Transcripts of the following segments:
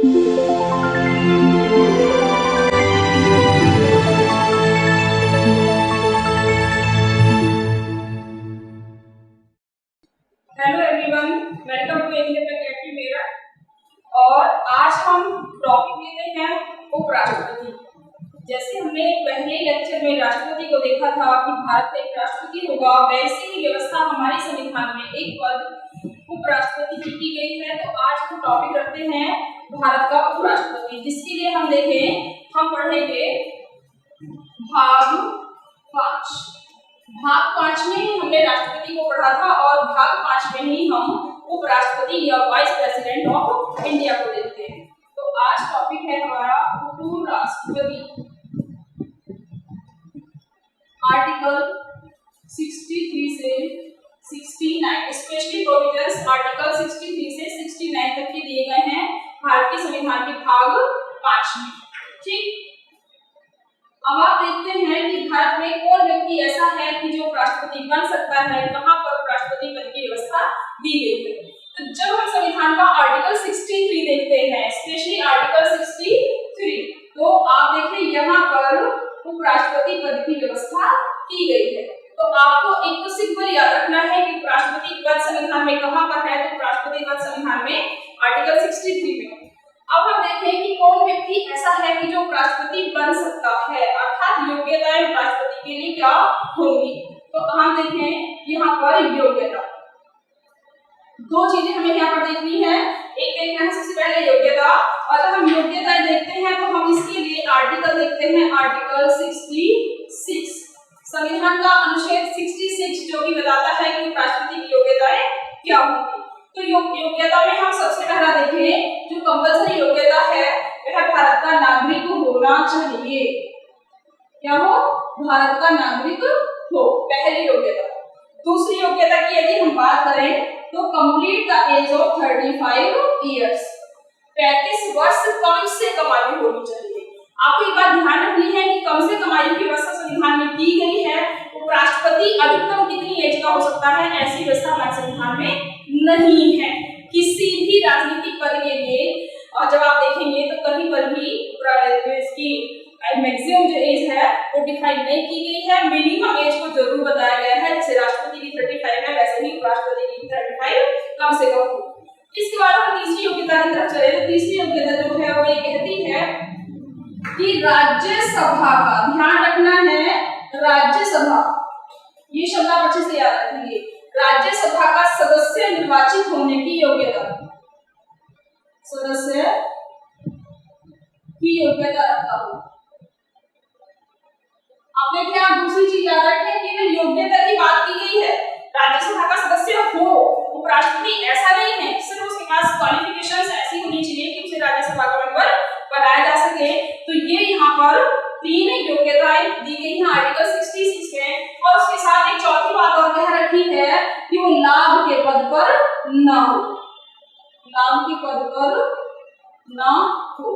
Hello everyone, welcome to Indian academy मेरा। और आज हम टॉपिक लेते हैं उपराष्ट्रपति। जैसे हमने पहले लेक्चर में राष्ट्रपति को देखा था कि भारत का एक राष्ट्रपति होगा, वैसे ही व्यवस्था हमारे संविधान में एक पद उपराष्ट्रपति की गई है। तो आज हम टॉपिक रखते हैं भारत का उपराष्ट्रपति, जिसके लिए हम देखें हम पढ़ेंगे भाग 5। भाग 5 में ही हमने राष्ट्रपति को पढ़ा था और भाग 5 में ही हम उपराष्ट्रपति या वाइस प्रेसिडेंट ऑफ इंडिया को देखते हैं। तो आज टॉपिक है हमारा उपराष्ट्रपति। आर्टिकल 63 से 69 स्पेशली प्रोविजंस आर्टिकल 63 से 69 तक के दिए गए हैं भारत के संविधान के भाग 5 में। ठीक, अब आप देखते हैं कि भारत में कौन व्यक्ति ऐसा है कि जो राष्ट्रपति बन सकता है, कहां पर राष्ट्रपति पद की व्यवस्था दी गई है। तो जब हम संविधान का आर्टिकल 63 देखते हैं, स्पेशली आर्टिकल 63, तो आप देखिए यहाँ पर उपराष्ट्रपति पद की व्यवस्था की गई है। तो आपको एक तो सिंपल याद रखना है कि उपराष्ट्रपति पद संविधान में कहां पर है, तो उपराष्ट्रपति पद संविधान में आर्टिकल 63 में। अब हम देखें कि कौन व्यक्ति ऐसा है कि जो राष्ट्रपति बन सकता है, अर्थात योग्यताएं राष्ट्रपति के लिए क्या होंगी। तो हम देखें यहाँ पर योग्यता, दो चीजें हमें यहाँ पर देखनी है। एक देखना है सबसे पहले योग्यता, और जब हम योग्यताएं देखते हैं तो हम इसके लिए आर्टिकल देखते हैं, आर्टिकल 66 संविधान का अनुच्छेद 66 जो कि बताता है कि राष्ट्रपति की योग्यताएं क्या होंगी। तो योग्यता में हम सबसे पहला देखें, जो कंपल्सरी योग्यता है वह भारत का नागरिक होना चाहिए। क्या हो? भारत का नागरिक हो, पहली योग्यता। दूसरी योग्यता की यदि हम बात करें तो complete the age of 35 years, 35 वर्ष कम से कम आयु होनी चाहिए। आपको एक बात ध्यान रखनी है कि कम से कम आयु की व्यवस्था संविधान में की गई है। उपराष्ट्रपति अधिकतम कितनी एज का हो सकता है, ऐसी व्यवस्था हमारे संविधान में नहीं है किसी भी राजनीतिक पद के लिए। और जब आप देखेंगे तो कहीं पर भी इसकी मैक्सिमम जो एज है वो डिफाइन नहीं की गई है। मिनिमम एज को जरूर बताया गया है, जैसे राष्ट्रपति की 35 है वैसे ही उपराष्ट्रपति की 35 कम से कम हो। इसके बाद हम तीसरी योग्यता की तरफ चले तो तीसरी योग्यता जो है वो ये कहती है कि राज्यसभा का, ध्यान रखना है राज्यसभा, ये शब्द आप अच्छे से याद रखेंगे, राज्यसभा का सदस्य निर्वाचित होने की योग्यता, सदस्य की योग्यता रखता हो। अब देखिए आप दूसरी चीज याद रखें, केवल योग्यता की बात की गई है, राज्यसभा का सदस्य हो। उपराष्ट्रपति ऐसा नहीं है, सिर्फ उसके पास क्वालिफिकेशंस ऐसी होनी चाहिए कि उसे राज्यसभा का मेंबर बनाया जा सके। तो ये यहाँ पर तीन योग्यताएं दी गई हैं आर्टिकल 66 में, और उसके साथ एक चौथी बात और कह रखी है कि वो लाभ के पद पर न हो, लाभ के पद पर न हो।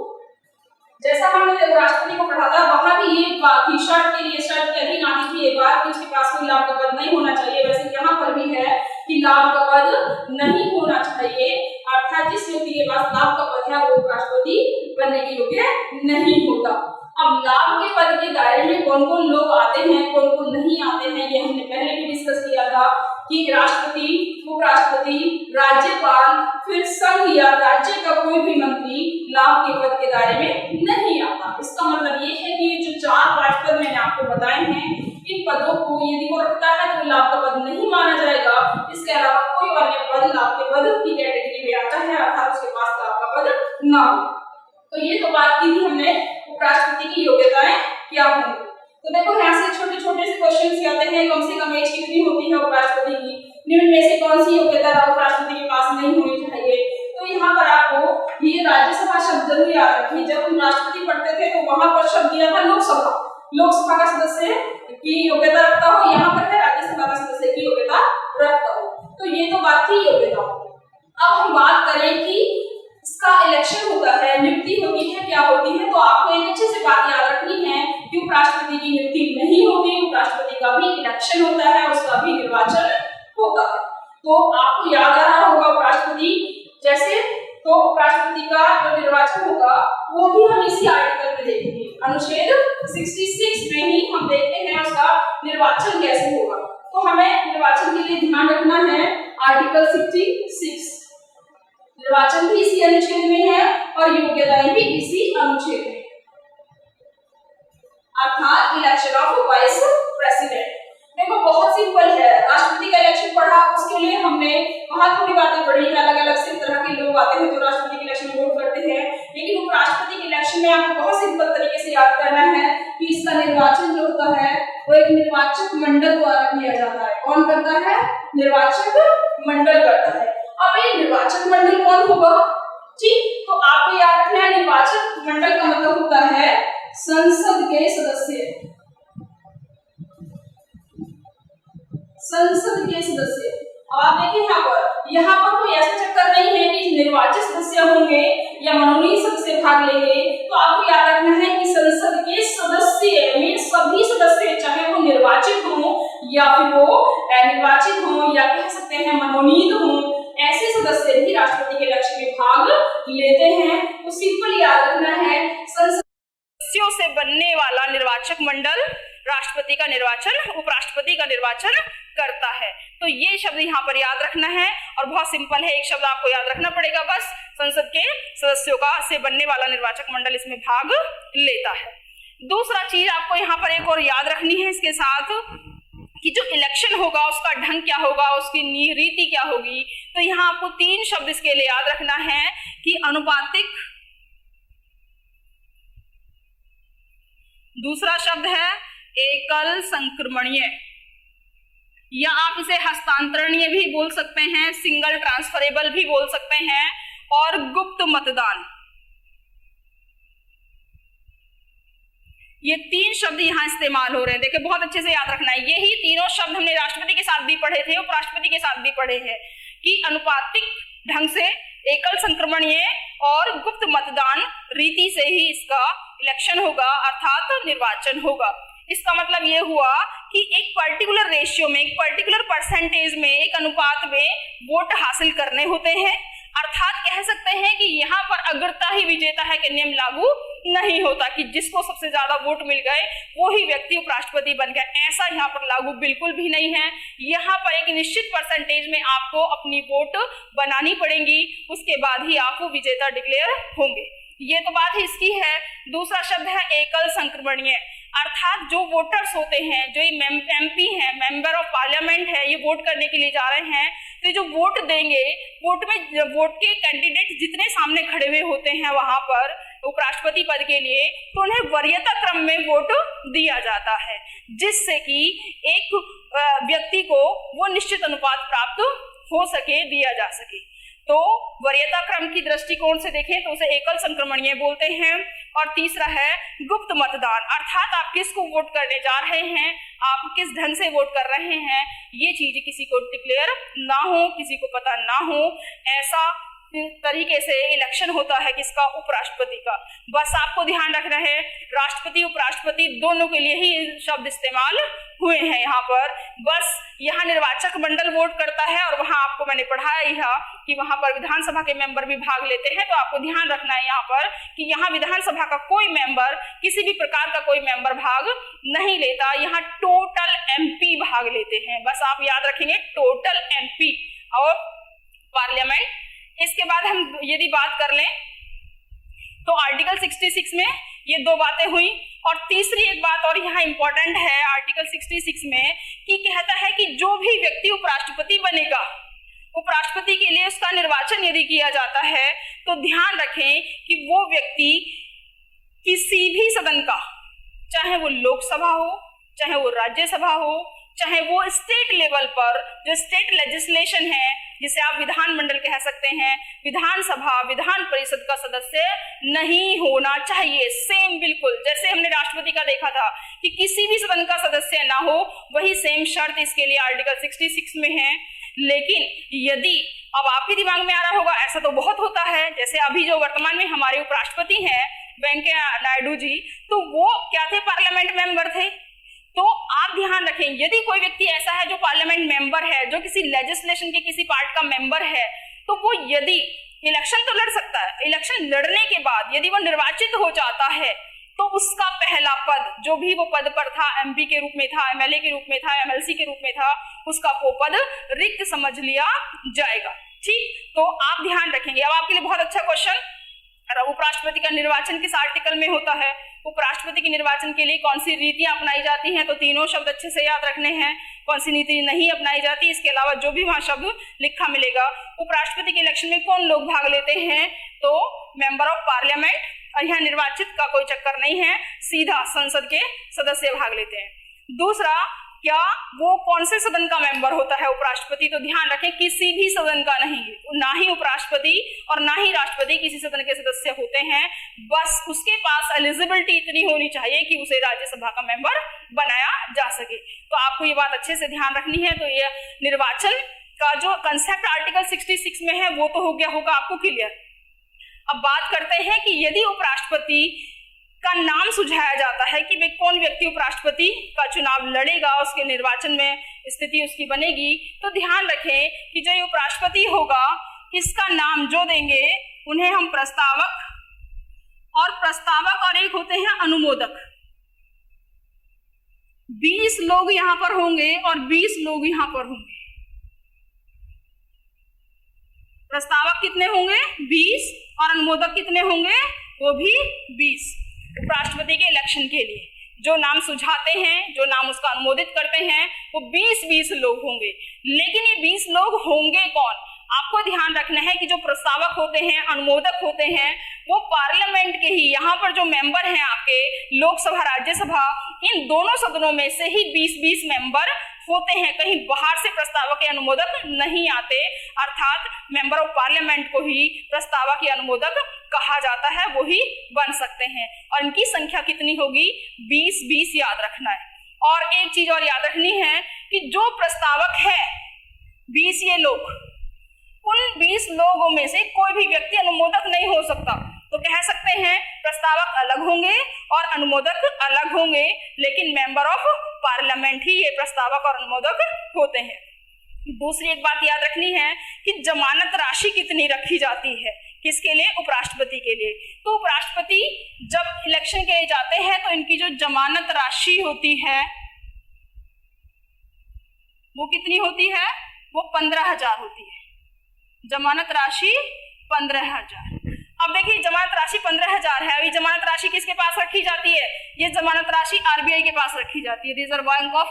जैसा हमने राष्ट्रपति को पढ़ा था वहां भी ये बात थी, शर्त के लिए, शर्त के अधीन आती थी एक बात कि उसके पास कोई लाभ का पद नहीं होना चाहिए। वैसे यहाँ पर भी है कि लाभ का पद नहीं होना चाहिए, अर्थात जिस व्यक्ति के पास लाभ का पद है वो राष्ट्रपति बनने के योग्य नहीं होता। अब लाभ के पद के दायरे में कौन कौन लोग आते हैं, कौन कौन नहीं आते हैं, ये हमने पहले भी डिस्कस किया था कि राष्ट्रपति, उपराष्ट्रपति, राज्यपाल, फिर संघ या राज्य का कोई भी मंत्री लाभ के पद के दायरे में नहीं आता। इसका मतलब ये है कि जो 4-5 पद मैंने आपको बताए हैं, इन पदों को यदि वो रखता है तो लाभ का पद नहीं माना जाएगा। इसके अलावा कोई अन्य पद लाभ के पद की कैटेगरी में आता है, अर्थात उसके पास लाभ का पद ना हो। तो ये तो बात की थी हमने उपराष्ट्रपति की योग्यताएं क्या होंगी। तो देखो यहाँ से छोटे छोटे से क्वेश्चंस आते हैं, कम से कम एज कितनी होती है उपराष्ट्रपति की, निम्न में से कौन सी योग्यता उपराष्ट्रपति के पास नहीं होनी चाहिए। तो यहाँ पर आपको ये राज्यसभा शब्द जरूर याद रखिए। जब हम राष्ट्रपति पढ़ते थे तो वहां पर शब्द दिया था लोकसभा, लोकसभा का सदस्य की योग्यता रखता हो, यहाँ पर है राज्यसभा का सदस्य की योग्यता रखता हो। तो ये तो बात थी योग्यता। अब हम बात करें कि इसका इलेक्शन होता है, नियुक्ति होती है, क्या होती है, तो आपको एक अच्छे से बात याद रखनी है कि उपराष्ट्रपति की नियुक्ति नहीं होती, उपराष्ट्रपति का भी इलेक्शन होता है, उसका भी निर्वाचन होता है। तो आपको याद आ रहा होगा उपराष्ट्रपति, जैसे तो उपराष्ट्रपति का जो निर्वाचन होगा वो भी हम इसी आर्टिकल में देखेंगे। अनुच्छेद 66 में ही हम देखते हैं उसका निर्वाचन कैसे होगा। तो हमें निर्वाचन के लिए ध्यान रखना है आर्टिकल 66, निर्वाचन भी इसी अनुच्छेद में है और योग्यताएं भी इसी अनुच्छेद में, अर्थात इलेक्शन ऑफ वाइस प्रेसिडेंट। देखो बहुत सिंपल है, राष्ट्रपति का इलेक्शन पढ़ा उसके लिए हमने वहां थोड़ी बातें पढ़ी है, अलग अलग से तरह के लोग आते हैं जो राष्ट्रपति के इलेक्शन वोट करते हैं, लेकिन उपराष्ट्रपति के इलेक्शन में आपको बहुत सिंपल तरीके से याद करना है कि इसका निर्वाचन जो होता है वो एक निर्वाचक मंडल द्वारा किया जाता है। कौन करता है? निर्वाचक मंडल करता है। अब ये निर्वाचक मंडल कौन होगा? ठीक, तो आपको याद रखना है निर्वाचक मंडल का मतलब होता है संसद के सदस्य, संसद के सदस्य। अब आप देखिए यहाँ पर कोई ऐसा चक्कर नहीं है कि निर्वाचित सदस्य होंगे या मनोनीत सदस्य भाग लेंगे। तो आपको याद रखना है कि संसद के सदस्य में सभी सदस्य, चाहे वो निर्वाचित हो या फिर वो निर्वाचित हो या कह सकते हैं मनोनीत हो, ऐसे सदस्य भी राष्ट्रपति के इलेक्शन में भाग लेते हैं। तो सिंपल याद रखना है सदस्यों से बनने वाला निर्वाचक मंडल राष्ट्रपति का निर्वाचन, उपराष्ट्रपति का निर्वाचन करता है। तो ये शब्द यहाँ पर याद रखना है और बहुत सिंपल है, एक शब्द आपको याद रखना पड़ेगा बस, संसद के सदस्यों का से बनने वाला निर्वाचक मंडल इसमें भाग लेता है। दूसरा चीज आपको यहाँ पर एक और याद रखनी है इसके साथ कि जो इलेक्शन होगा उसका ढंग क्या होगा, उसकी रीति क्या होगी। तो यहाँ आपको 3 शब्द इसके लिए याद रखना है कि अनुपातिक, दूसरा शब्द है एकल संक्रमणीय, या आप इसे हस्तांतरणीय भी बोल सकते हैं, सिंगल ट्रांसफरेबल भी बोल सकते हैं, और गुप्त मतदान। ये 3 शब्द यहाँ इस्तेमाल हो रहे हैं। देखिए बहुत अच्छे से याद रखना है, यही तीनों शब्द हमने राष्ट्रपति के साथ भी पढ़े थे, उपराष्ट्रपति के साथ भी पढ़े हैं कि अनुपातिक ढंग से, एकल संक्रमणीय और गुप्त मतदान रीति से ही इसका इलेक्शन होगा, अर्थात निर्वाचन होगा। इसका मतलब ये हुआ कि एक पर्टिकुलर रेशियो में, एक पर्टिकुलर परसेंटेज में, एक अनुपात में वोट हासिल करने होते हैं, अर्थात कह सकते हैं कि यहाँ पर अग्रता ही विजेता है कि नियम लागू नहीं होता कि जिसको सबसे ज्यादा वोट मिल गए वो ही व्यक्ति उपराष्ट्रपति बन गया। ऐसा यहाँ पर लागू बिल्कुल भी नहीं है। यहाँ पर एक निश्चित परसेंटेज में आपको अपनी वोट बनानी पड़ेगी, उसके बाद ही आप विजेता डिक्लेयर होंगे। ये तो बात इसकी है। दूसरा शब्द है एकल संक्रमणीय, अर्थात जो वोटर्स होते हैं, जो एमपी हैं, मेंबर ऑफ पार्लियामेंट है, ये वोट करने के लिए जा रहे हैं, तो जो वोट देंगे, वोट के कैंडिडेट जितने सामने खड़े हुए होते हैं वहां पर उपराष्ट्रपति पद के लिए, तो उन्हें वरीयता क्रम में वोट दिया जाता है, जिससे कि एक व्यक्ति को वो निश्चित अनुपात प्राप्त हो सके, दिया जा सके। तो वरीयता क्रम की दृष्टिकोण से देखें तो उसे एकल संक्रमणीय बोलते हैं। और तीसरा है गुप्त मतदान, अर्थात आप किसको वोट करने जा रहे हैं, आप किस ढंग से वोट कर रहे हैं, ये चीज किसी को डिक्लेयर ना हो, किसी को पता ना हो, ऐसा तरीके से इलेक्शन होता है किसका, उपराष्ट्रपति का। बस आपको ध्यान रखना है राष्ट्रपति उपराष्ट्रपति दोनों के लिए ही शब्द इस्तेमाल हुए हैं यहाँ पर। बस यहाँ निर्वाचक मंडल वोट करता है और वहां आपको मैंने पढ़ाया ही है कि वहां पर विधानसभा के मेंबर भी भाग लेते हैं। तो आपको ध्यान रखना है यहाँ पर कि यहाँ विधानसभा का कोई मेंबर, किसी भी प्रकार का कोई मेंबर भाग नहीं लेता, यहाँ टोटल एमपी भाग लेते हैं। बस आप याद रखेंगे टोटल एमपी और पार्लियामेंट। इसके बाद हम यदि बात कर लें तो आर्टिकल 66 में ये 2 बातें हुई, और तीसरी एक बात और यहाँ इंपॉर्टेंट है आर्टिकल 66 में कि कहता है कि जो भी व्यक्ति उपराष्ट्रपति बनेगा, उपराष्ट्रपति के लिए उसका निर्वाचन यदि किया जाता है तो ध्यान रखें कि वो व्यक्ति किसी भी सदन का, चाहे वो लोकसभा हो, चाहे वो राज्यसभा हो, चाहे वो स्टेट लेवल पर जो स्टेट लेजिस्लेशन है, जिसे आप विधानमंडल कह सकते हैं, विधानसभा, विधान परिषद का सदस्य नहीं होना चाहिए। सेम बिल्कुल जैसे हमने राष्ट्रपति का देखा था कि किसी भी सदन का सदस्य ना हो, वही सेम शर्त इसके लिए आर्टिकल 66 में है। लेकिन यदि अब आपके दिमाग में आ रहा होगा ऐसा तो बहुत होता है, जैसे अभी जो वर्तमान में हमारे उपराष्ट्रपति हैं वेंकैया नायडू जी, तो वो क्या थे, पार्लियामेंट मेंबर थे। तो आप ध्यान रखें यदि कोई व्यक्ति ऐसा है जो पार्लियामेंट मेंबर है, जो किसी लेजिस्लेशन के किसी पार्ट का मेंबर है, तो वो यदि इलेक्शन तो लड़ सकता है, इलेक्शन लड़ने के बाद यदि वो निर्वाचित हो जाता है तो उसका पहला पद, जो भी वो पद पर था, एमपी के रूप में था, एमएलए के रूप में था, एमएलसी के रूप में था, उसका वो पद रिक्त समझ लिया जाएगा। ठीक, तो आप ध्यान रखेंगे। अब आपके लिए बहुत अच्छा क्वेश्चन, उपराष्ट्रपति का निर्वाचन किस आर्टिकल में होता है? उपराष्ट्रपति के निर्वाचन के लिए कौन सी नीतियां अपनाई जाती हैं? तो तीनों शब्द अच्छे से याद रखने हैं। कौन सी नीति नहीं अपनाई जाती, इसके अलावा जो भी वहां शब्द लिखा मिलेगा। उपराष्ट्रपति के इलेक्शन में कौन लोग भाग लेते हैं? तो मेंबर ऑफ पार्लियामेंट, और यहाँ निर्वाचित का कोई चक्कर नहीं है, सीधा संसद के सदस्य भाग लेते हैं। दूसरा, क्या वो कौन से सदन का मेंबर होता है उपराष्ट्रपति? तो ध्यान रखें, किसी भी सदन का नहीं, ना ही उपराष्ट्रपति और ना ही राष्ट्रपति किसी सदन के सदस्य होते हैं। बस उसके पास एलिजिबिलिटी इतनी होनी चाहिए कि उसे राज्यसभा का मेंबर बनाया जा सके। तो आपको ये बात अच्छे से ध्यान रखनी है। तो ये निर्वाचन का जो कंसेप्ट आर्टिकल 66 में है वो तो हो गया होगा आपको क्लियर। अब बात करते हैं कि यदि उपराष्ट्रपति का नाम सुझाया जाता है कि वे कौन व्यक्ति उपराष्ट्रपति का चुनाव लड़ेगा, उसके निर्वाचन में स्थिति उसकी बनेगी, तो ध्यान रखें कि जो उपराष्ट्रपति होगा इसका नाम जो देंगे उन्हें हम प्रस्तावक और एक होते हैं अनुमोदक। 20 लोग यहां पर होंगे और 20 लोग यहां पर होंगे। प्रस्तावक कितने होंगे? 20, और अनुमोदक कितने होंगे? वो भी 20। उपराष्ट्रपति के इलेक्शन के लिए जो नाम सुझाते हैं, जो नाम उसका अनुमोदित करते हैं, वो 20 लोग होंगे। लेकिन ये 20 लोग होंगे कौन? आपको ध्यान रखना है कि जो प्रस्तावक होते हैं, अनुमोदक होते हैं, वो पार्लियामेंट के ही, यहाँ पर जो मेंबर हैं आपके लोकसभा राज्यसभा, इन दोनों सदनों में से ही 20 मेंबर होते हैं। कहीं बाहर से प्रस्तावक या अनुमोदक नहीं आते, अर्थात मेंबर ऑफ पार्लियामेंट को ही प्रस्तावक या अनुमोदक कहा जाता है, वो ही बन सकते हैं। और इनकी संख्या कितनी होगी? 20 याद रखना है। और एक चीज और याद रखनी है कि जो प्रस्तावक है 20 ये लोग, उन 20 लोगों में से कोई भी व्यक्ति अनुमोदक नहीं हो सकता। तो कह सकते हैं प्रस्तावक अलग होंगे और अनुमोदक अलग होंगे, लेकिन मेंबर ऑफ पार्लियामेंट ही ये प्रस्तावक और अनुमोदक होते हैं। दूसरी एक बात याद रखनी है कि जमानत राशि कितनी रखी जाती है, किसके लिए? उपराष्ट्रपति के लिए। तो उपराष्ट्रपति जब इलेक्शन के लिए जाते हैं तो इनकी जो जमानत राशि होती है वो कितनी होती है? वो 15,000 होती है। जमानत राशि 15,000। अब देखिए जमानत राशि 15,000 है। अभी जमानत राशि किसके पास रखी जाती है? ये जमानत राशि आरबीआई के पास रखी जाती है, रिजर्व बैंक ऑफ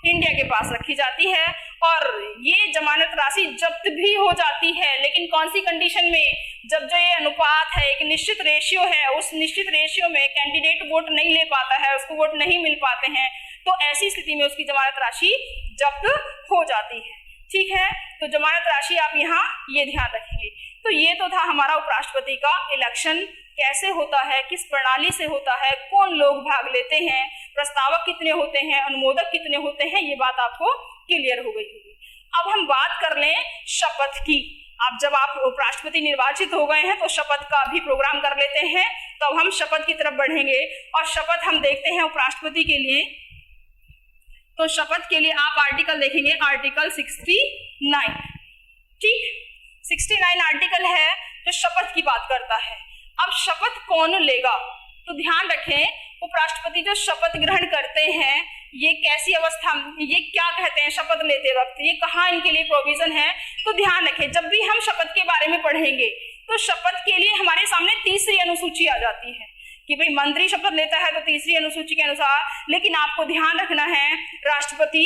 इंडिया के पास रखी जाती है। और ये जमानत राशि जब्त भी हो जाती है, लेकिन कौन सी कंडीशन में? जब जो ये अनुपात है, एक निश्चित रेशियो है, उस निश्चित रेशियो में कैंडिडेट वोट नहीं ले पाता है, उसको वोट नहीं मिल पाते हैं, तो ऐसी स्थिति में उसकी जमानत राशि जब्त हो जाती है। ठीक है, तो जमानत राशि आप यहाँ ये ध्यान रखेंगे। तो ये तो था हमारा उपराष्ट्रपति का इलेक्शन कैसे होता है, किस प्रणाली से होता है, कौन लोग भाग लेते हैं, प्रस्तावक कितने होते हैं, अनुमोदक कितने होते हैं, ये बात आपको क्लियर हो गई होगी। अब हम बात कर लें शपथ की। अब जब आप उपराष्ट्रपति निर्वाचित हो गए हैं तो शपथ का भी प्रोग्राम कर लेते हैं। तो अब हम शपथ की तरफ बढ़ेंगे और शपथ हम देखते हैं उपराष्ट्रपति के लिए। तो शपथ के लिए आप आर्टिकल देखेंगे, आर्टिकल 69। ठीक, 69 आर्टिकल है जो शपथ की बात करता है। अब शपथ कौन लेगा? तो ध्यान रखें, उपराष्ट्रपति जो शपथ ग्रहण करते हैं ये कैसी अवस्था, ये क्या कहते हैं शपथ लेते वक्त, ये कहाँ इनके लिए प्रोविजन है? तो ध्यान रखें, जब भी हम शपथ के बारे में पढ़ेंगे तो शपथ के लिए हमारे सामने तीसरी अनुसूची आ जाती है कि भाई मंत्री शपथ लेता है तो तीसरी अनुसूची के अनुसार। लेकिन आपको ध्यान रखना है, राष्ट्रपति,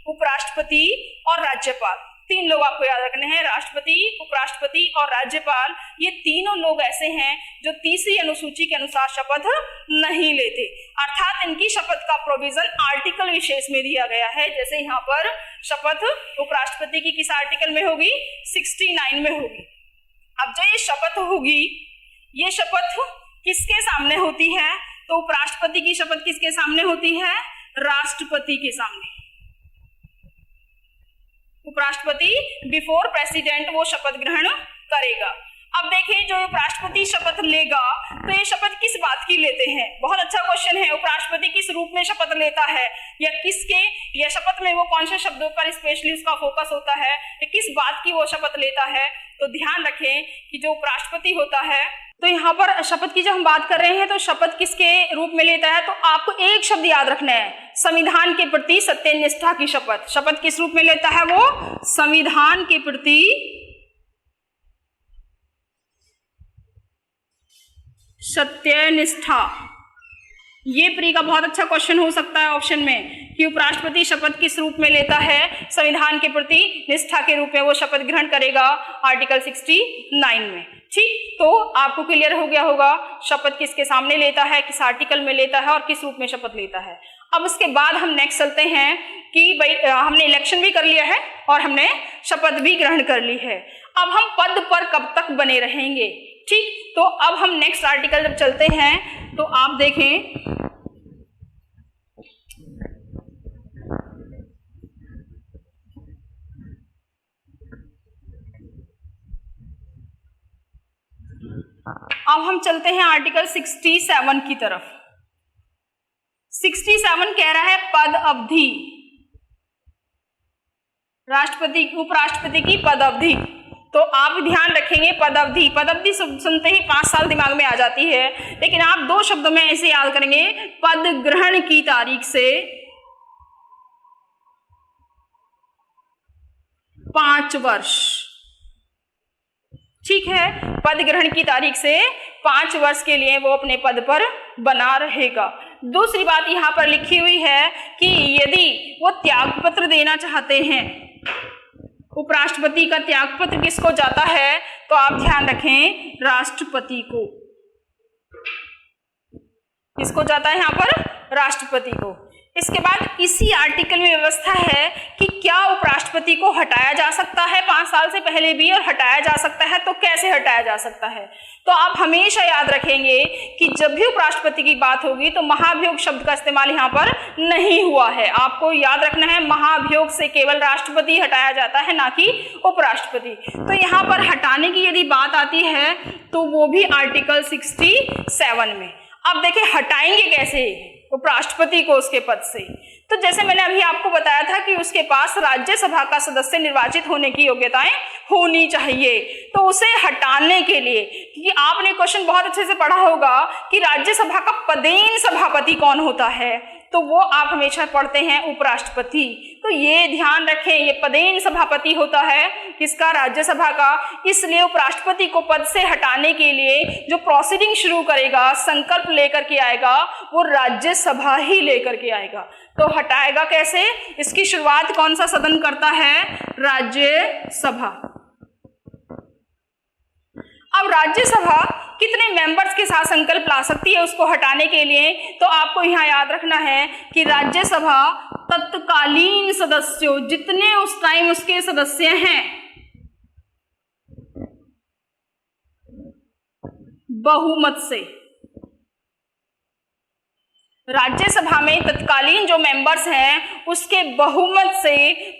उपराष्ट्रपति और राज्यपाल, 3 लोग आपको याद रखने हैं। राष्ट्रपति, उपराष्ट्रपति और राज्यपाल, ये तीनों लोग ऐसे हैं जो तीसरी अनुसूची के अनुसार शपथ नहीं लेते, अर्थात इनकी शपथ का प्रोविजन आर्टिकल विशेष में दिया गया है। जैसे यहाँ पर शपथ उपराष्ट्रपति की किस आर्टिकल में होगी? 69 में होगी। अब जो ये शपथ होगी, ये शपथ किसके सामने होती है? तो उपराष्ट्रपति की शपथ किसके सामने होती है? राष्ट्रपति के सामने। उपराष्ट्रपति बिफोर प्रेसिडेंट वो शपथ ग्रहण करेगा। अब देखिए, जो उपराष्ट्रपति शपथ लेगा तो ये शपथ किस बात की लेते हैं? बहुत अच्छा क्वेश्चन है। उपराष्ट्रपति किस रूप में शपथ लेता है, या किसके, या शपथ में वो कौन से शब्दों पर स्पेशली उसका फोकस होता है, या किस बात की वो शपथ लेता है? तो ध्यान रखें कि जो उपराष्ट्रपति होता है, तो यहाँ पर शपथ की जब हम बात कर रहे हैं तो शपथ किसके रूप में लेता है, तो आपको एक शब्द याद रखना है, संविधान के प्रति सत्यनिष्ठा की शपथ। शपथ किस रूप में लेता है वो? संविधान के प्रति सत्यनिष्ठा। ये प्री का बहुत अच्छा क्वेश्चन हो सकता है ऑप्शन में कि उपराष्ट्रपति शपथ किस रूप में लेता है, संविधान के प्रति निष्ठा के रूप में वो शपथ ग्रहण करेगा आर्टिकल 69 में। ठीक, तो आपको क्लियर हो गया होगा शपथ किसके सामने लेता है, किस आर्टिकल में लेता है और किस रूप में शपथ लेता है। अब उसके बाद हम नेक्स्ट चलते हैं कि भाई हमने इलेक्शन भी कर लिया है और हमने शपथ भी ग्रहण कर ली है, अब हम पद पर कब तक बने रहेंगे। ठीक, तो अब हम नेक्स्ट आर्टिकल जब चलते हैं तो आप देखें अब हम चलते हैं आर्टिकल 67 की तरफ। 67 कह रहा है पद अवधि, राष्ट्रपति उपराष्ट्रपति की पद अवधि। तो आप ध्यान रखेंगे पद अवधि, पद अवधि सुनते ही 5 साल दिमाग में आ जाती है, लेकिन आप 2 शब्दों में ऐसे याद करेंगे, पद ग्रहण की तारीख से 5 वर्ष। ठीक है, पद ग्रहण की तारीख से 5 वर्ष के लिए वो अपने पद पर बना रहेगा। दूसरी बात यहाँ पर लिखी हुई है कि यदि वो त्यागपत्र देना चाहते हैं, उपराष्ट्रपति का त्यागपत्र किसको जाता है, तो आप ध्यान रखें राष्ट्रपति को। किसको जाता है यहाँ पर? राष्ट्रपति को। इसके बाद इसी आर्टिकल में व्यवस्था है कि क्या उपराष्ट्रपति को हटाया जा सकता है 5 साल से पहले भी, और हटाया जा सकता है तो कैसे हटाया जा सकता है। तो आप हमेशा याद रखेंगे कि जब भी उपराष्ट्रपति की बात होगी तो महाभियोग शब्द का इस्तेमाल यहाँ पर नहीं हुआ है। आपको याद रखना है महाभियोग से केवल राष्ट्रपति हटाया जाता है, ना कि उपराष्ट्रपति। तो यहाँ पर हटाने की यदि बात आती है तो वो भी आर्टिकल 67 में। अब देखिए हटाएंगे कैसे उपराष्ट्रपति को उसके पद से। तो जैसे मैंने अभी आपको बताया था कि उसके पास राज्यसभा का सदस्य निर्वाचित होने की योग्यताएं होनी चाहिए। तो उसे हटाने के लिए, क्योंकि आपने क्वेश्चन बहुत अच्छे से पढ़ा होगा कि राज्यसभा का पदेन सभापति कौन होता है, तो वो आप हमेशा पढ़ते हैं उपराष्ट्रपति। तो ये ध्यान रखें, ये पदेन सभापति होता है किसका? राज्यसभा का। इसलिए उपराष्ट्रपति को पद से हटाने के लिए जो प्रोसीडिंग शुरू करेगा, संकल्प लेकर के आएगा, वो राज्यसभा ही लेकर के आएगा। तो हटाएगा कैसे? इसकी शुरुआत कौन सा सदन करता है? राज्यसभा। अब राज्यसभा कितने मेंबर्स के साथ संकल्प ला सकती है उसको हटाने के लिए, तो आपको यहाँ याद रखना है कि राज्यसभा तत्कालीन सदस्यों, जितने उस टाइम उसके सदस्य हैं, बहुमत से, राज्यसभा में तत्कालीन जो मेंबर्स हैं उसके बहुमत से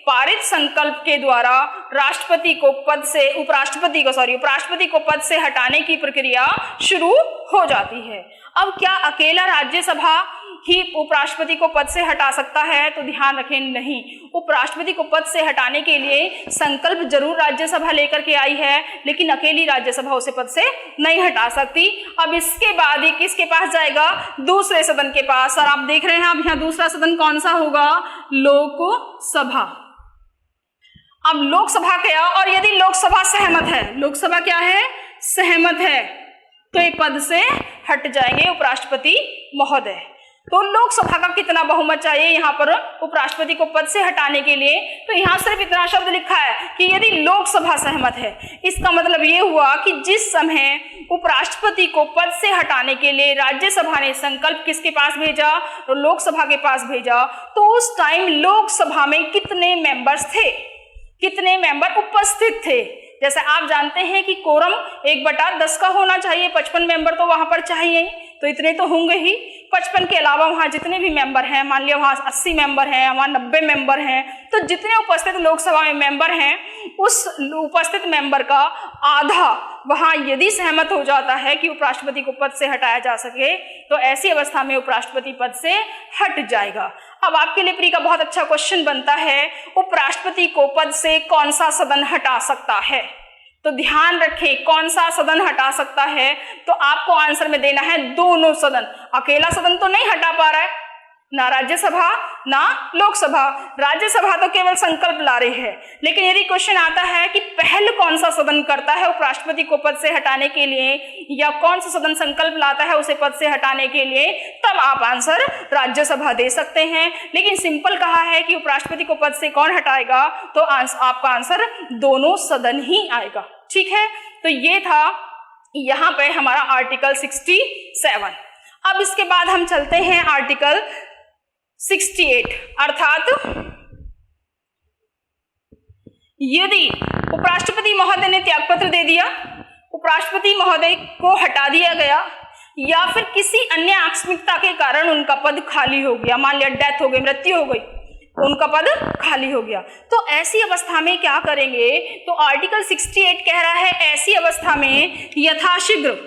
पारित संकल्प के द्वारा राष्ट्रपति को पद से उपराष्ट्रपति को पद से हटाने की प्रक्रिया शुरू हो जाती है। अब क्या अकेला राज्यसभा ही उपराष्ट्रपति को पद से हटा सकता है? तो ध्यान रखें नहीं, उपराष्ट्रपति को पद से हटाने के लिए संकल्प जरूर राज्यसभा लेकर के आई है, लेकिन अकेली राज्यसभा उसे पद से नहीं हटा सकती। अब इसके बाद ही किसके पास जाएगा? दूसरे सदन के पास। और आप देख रहे हैं अब यहाँ दूसरा सदन कौन सा होगा? लोकसभा। अब लोकसभा क्या, और यदि लोकसभा सहमत है, लोकसभा क्या है? सहमत है, तो ये पद से हट जाएंगे उपराष्ट्रपति महोदय। तो लोकसभा का कितना बहुमत चाहिए यहाँ पर उपराष्ट्रपति को पद से हटाने के लिए? तो यहाँ सिर्फ इतना शब्द लिखा है कि यदि लोकसभा सहमत है। इसका मतलब ये हुआ कि जिस समय उपराष्ट्रपति को पद से हटाने के लिए राज्यसभा ने संकल्प किसके पास भेजा? तो लोकसभा के पास भेजा। तो उस टाइम लोकसभा में कितने मेंबर्स थे, कितने मेंबर उपस्थित थे? जैसे आप जानते हैं कि कोरम 1/10 का होना चाहिए, 55 मेंबर तो वहां पर चाहिए, तो इतने तो होंगे ही। 55 के अलावा वहां जितने भी मेंबर हैं, मान लिया वहां 80 मेंबर हैं, वहां 90 मेंबर हैं, तो जितने उपस्थित लोकसभा में मेंबर हैं उस उपस्थित मेंबर का आधा वहां यदि सहमत हो जाता है कि उपराष्ट्रपति को पद से हटाया जा सके, तो ऐसी अवस्था में उपराष्ट्रपति पद से हट जाएगा। अब आपके लिए प्री का बहुत अच्छा क्वेश्चन बनता है, उपराष्ट्रपति को पद से कौन सा सदन हटा सकता है? तो ध्यान रखें कौन सा सदन हटा सकता है, तो आपको आंसर में देना है दोनों सदन। अकेला सदन तो नहीं हटा पा रहा है, ना राज्यसभा ना लोकसभा, राज्यसभा तो केवल संकल्प ला रही है। लेकिन यदि क्वेश्चन आता है कि पहल कौन सा सदन करता है उपराष्ट्रपति को पद से हटाने के लिए, या कौन सा सदन संकल्प लाता है उसे पद से हटाने के लिए, तब आप आंसर राज्यसभा दे सकते हैं। लेकिन सिंपल कहा है कि उपराष्ट्रपति को पद से कौन हटाएगा, तो आपका आंसर दोनों सदन ही आएगा। ठीक है, तो ये था यहाँ पे हमारा आर्टिकल 67। अब इसके बाद हम चलते हैं आर्टिकल 68, अर्थात यदि उपराष्ट्रपति महोदय ने त्यागपत्र दे दिया, उपराष्ट्रपति महोदय को हटा दिया गया, या फिर किसी अन्य आकस्मिकता के कारण उनका पद खाली हो गया, मान लिया डेथ हो गई, मृत्यु हो गई, उनका पद खाली हो गया, तो ऐसी अवस्था में क्या करेंगे, तो आर्टिकल 68 कह रहा है ऐसी अवस्था में यथाशीघ्र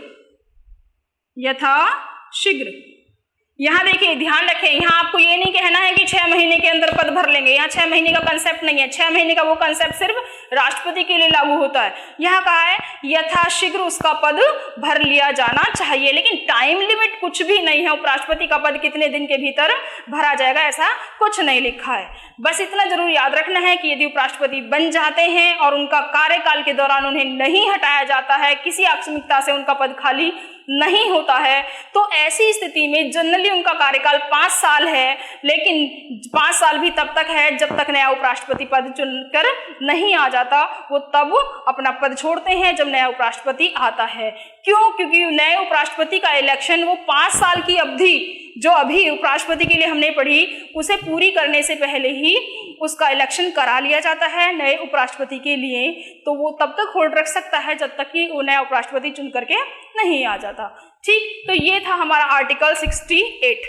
यहाँ देखिए ध्यान रखें, यहाँ आपको ये नहीं कहना है कि 6 महीने के अंदर पद भर लेंगे, यहाँ 6 महीने का कंसेप्ट नहीं है। 6 महीने का वो कंसेप्ट सिर्फ राष्ट्रपति के लिए लागू होता है। यहाँ कहा है यथाशीघ्र उसका पद भर लिया जाना चाहिए, लेकिन टाइम लिमिट कुछ भी नहीं है, उपराष्ट्रपति का पद कितने दिन के भीतर भरा जाएगा ऐसा कुछ नहीं लिखा है। बस इतना जरूर याद रखना है कि यदि उपराष्ट्रपति बन जाते हैं और उनका कार्यकाल के दौरान उन्हें नहीं हटाया जाता है, किसी आकस्मिकता से उनका पद खाली नहीं होता है, तो ऐसी स्थिति में जनरली उनका कार्यकाल 5 साल है, लेकिन 5 साल भी तब तक है जब तक नया उपराष्ट्रपति पद चुनकर नहीं आ जाता, वो तब अपना पद छोड़ते हैं जब नया उपराष्ट्रपति आता है। क्यों? क्योंकि नए उपराष्ट्रपति का इलेक्शन वो 5 साल की अवधि जो अभी उपराष्ट्रपति के लिए हमने पढ़ी उसे पूरी करने से पहले ही उसका इलेक्शन करा लिया जाता है नए उपराष्ट्रपति के लिए, तो वो तब तक होल्ड रख सकता है जब तक कि वो नया उपराष्ट्रपति चुन करके नहीं आ जाता। ठीक, तो ये था हमारा आर्टिकल 68।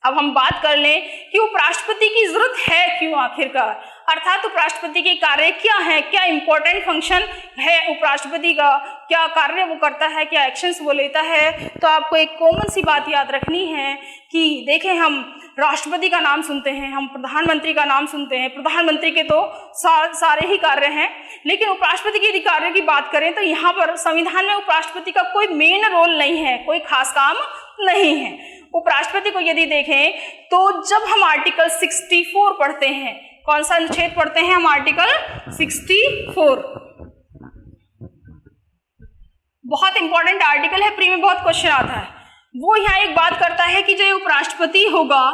अब हम बात कर लें कि उपराष्ट्रपति की जरूरत है क्यों आखिरकार, अर्थात उपराष्ट्रपति के कार्य क्या है, क्या इंपॉर्टेंट फंक्शन है उपराष्ट्रपति का, क्या कार्य वो करता है, क्या एक्शंस वो लेता है। तो आपको एक कॉमन सी बात याद रखनी है कि देखें, हम राष्ट्रपति का नाम सुनते हैं, हम प्रधानमंत्री का नाम सुनते हैं, प्रधानमंत्री के तो सारे ही कार्य हैं, लेकिन उपराष्ट्रपति के कार्य की बात करें तो यहाँ पर संविधान में उपराष्ट्रपति का कोई मेन रोल नहीं है, कोई खास काम नहीं है। उपराष्ट्रपति को यदि देखें तो जब हम आर्टिकल 64 पढ़ते हैं, कौन सा अनुच्छेद पढ़ते हैं हम, आर्टिकल 64, बहुत इंपॉर्टेंट आर्टिकल है, प्री में बहुत क्वेश्चन आता है। वो यहाँ एक बात करता है कि जो उपराष्ट्रपति होगा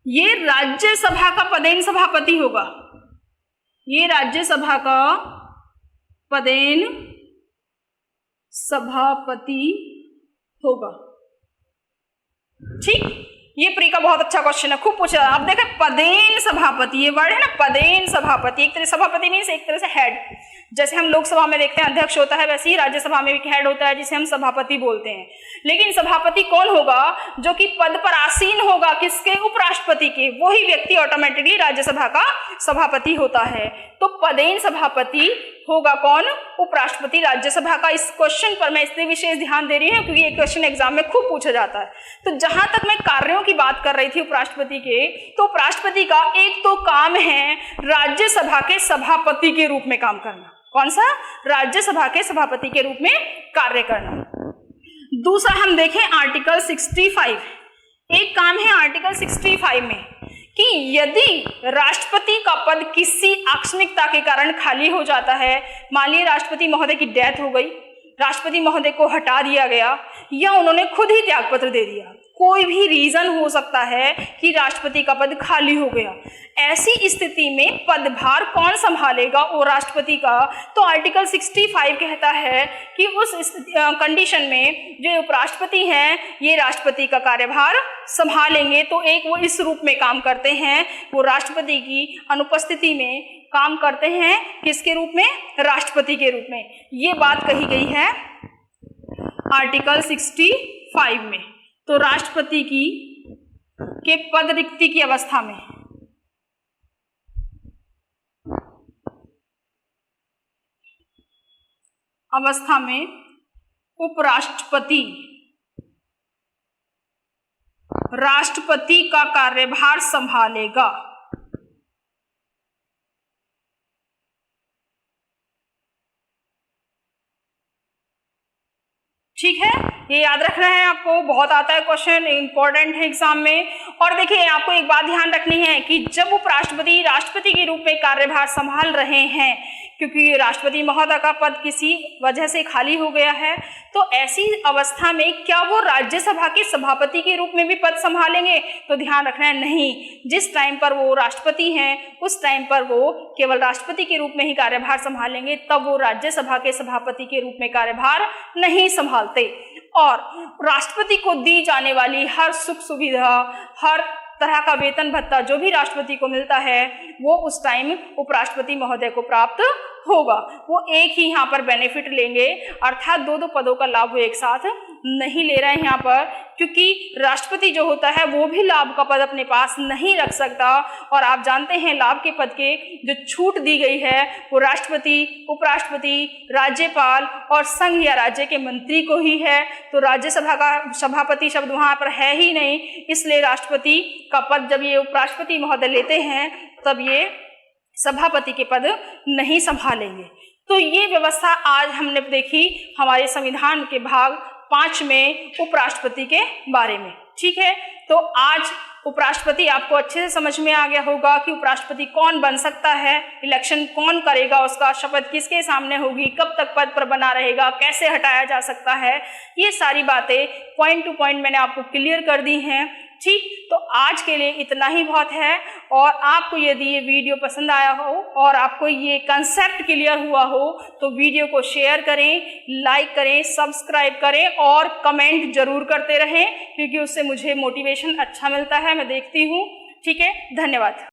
ये राज्यसभा का पदेन सभापति होगा, ये राज्यसभा का पदेन सभापति होगा। ठीक, ये प्री का बहुत अच्छा क्वेश्चन है, खूब पूछा। आप देखें पदेन सभापति, ये वर्ड है ना, पदेन सभापति, एक तरह सभापति मीन्स एक तरह से हेड, जैसे हम लोकसभा में देखते हैं अध्यक्ष होता है, वैसे ही राज्यसभा में भी हेड होता है जिसे हम सभापति बोलते हैं। लेकिन सभापति कौन होगा, जो कि पद पर आसीन होगा, किसके, उपराष्ट्रपति के, वही व्यक्ति ऑटोमेटिकली राज्यसभा का सभापति होता है। तो पदेन सभापति होगा कौन, उपराष्ट्रपति राज्यसभा का। इस क्वेश्चन पर मैं इसलिए विशेष ध्यान दे रही हूँ क्योंकि ये क्वेश्चन एग्जाम में खूब पूछा जाता है। तो जहां तक मैं कार्यों की बात कर रही थी उपराष्ट्रपति के, तो उपराष्ट्रपति का एक तो काम है राज्यसभा के सभापति के रूप में काम करना। कौन सा, राज्यसभा के सभापति के रूप में कार्य करना। दूसरा हम देखें आर्टिकल 65, एक काम है आर्टिकल 65 में कि यदि राष्ट्रपति का पद किसी आकस्मिकता के कारण खाली हो जाता है, मान लीजिए राष्ट्रपति महोदय की डेथ हो गई, राष्ट्रपति महोदय को हटा दिया गया, या उन्होंने खुद ही त्यागपत्र दे दिया, कोई भी रीजन हो सकता है कि राष्ट्रपति का पद खाली हो गया, ऐसी स्थिति में पदभार कौन संभालेगा, वो राष्ट्रपति का। तो आर्टिकल 65 कहता है कि उस कंडीशन में जो उपराष्ट्रपति हैं ये राष्ट्रपति का कार्यभार संभालेंगे। तो एक वो इस रूप में काम करते हैं, वो राष्ट्रपति की अनुपस्थिति में काम करते हैं, किसके रूप में, राष्ट्रपति के रूप में। ये बात कही गई है आर्टिकल 65 में। तो राष्ट्रपति के पद रिक्ति की अवस्था में उपराष्ट्रपति राष्ट्रपति का कार्यभार संभालेगा। ठीक है, ये याद रखना है आपको, बहुत आता है क्वेश्चन, इंपॉर्टेंट है एग्जाम में। और देखिए आपको एक बात ध्यान रखनी है कि जब उपराष्ट्रपति राष्ट्रपति के रूप में कार्यभार संभाल रहे हैं, क्योंकि राष्ट्रपति महोदय का पद किसी वजह से खाली हो गया है, तो ऐसी अवस्था में क्या वो राज्यसभा के सभापति के रूप में भी पद संभालेंगे? तो ध्यान रखना है नहीं, जिस टाइम पर वो राष्ट्रपति हैं उस टाइम पर वो केवल राष्ट्रपति के रूप में ही कार्यभार संभालेंगे, तब वो राज्यसभा के सभापति के रूप में कार्यभार नहीं संभालते। और राष्ट्रपति को दी जाने वाली हर सुख सुविधा, हर तरह का वेतन भत्ता जो भी राष्ट्रपति को मिलता है वो उस टाइम उपराष्ट्रपति महोदय को प्राप्त होगा। वो एक ही यहाँ पर बेनिफिट लेंगे, अर्थात दो पदों का लाभ वो एक साथ नहीं ले रहे हैं यहाँ पर, क्योंकि राष्ट्रपति जो होता है वो भी लाभ का पद अपने पास नहीं रख सकता। और आप जानते हैं लाभ के पद के जो छूट दी गई है वो राष्ट्रपति, उपराष्ट्रपति, राज्यपाल और संघ या राज्य के मंत्री को ही है। तो राज्यसभा का सभापति शब्द वहाँ पर है ही नहीं, इसलिए राष्ट्रपति का पद जब ये उपराष्ट्रपति महोदय लेते हैं तब ये सभापति के पद नहीं संभालेंगे। तो ये व्यवस्था आज हमने देखी हमारे संविधान के भाग 5 में उपराष्ट्रपति के बारे में। ठीक है, तो आज उपराष्ट्रपति आपको अच्छे से समझ में आ गया होगा कि उपराष्ट्रपति कौन बन सकता है, इलेक्शन कौन करेगा, उसका शपथ किसके सामने होगी, कब तक पद पर बना रहेगा, कैसे हटाया जा सकता है, ये सारी बातें पॉइंट टू पॉइंट मैंने आपको क्लियर कर दी हैं। ठीक, तो आज के लिए इतना ही बहुत है। और आपको यदि ये वीडियो पसंद आया हो और आपको ये कंसेप्ट क्लियर हुआ हो तो वीडियो को शेयर करें, लाइक करें, सब्सक्राइब करें और कमेंट जरूर करते रहें, क्योंकि उससे मुझे मोटिवेशन अच्छा मिलता है, मैं देखती हूँ। ठीक है, धन्यवाद।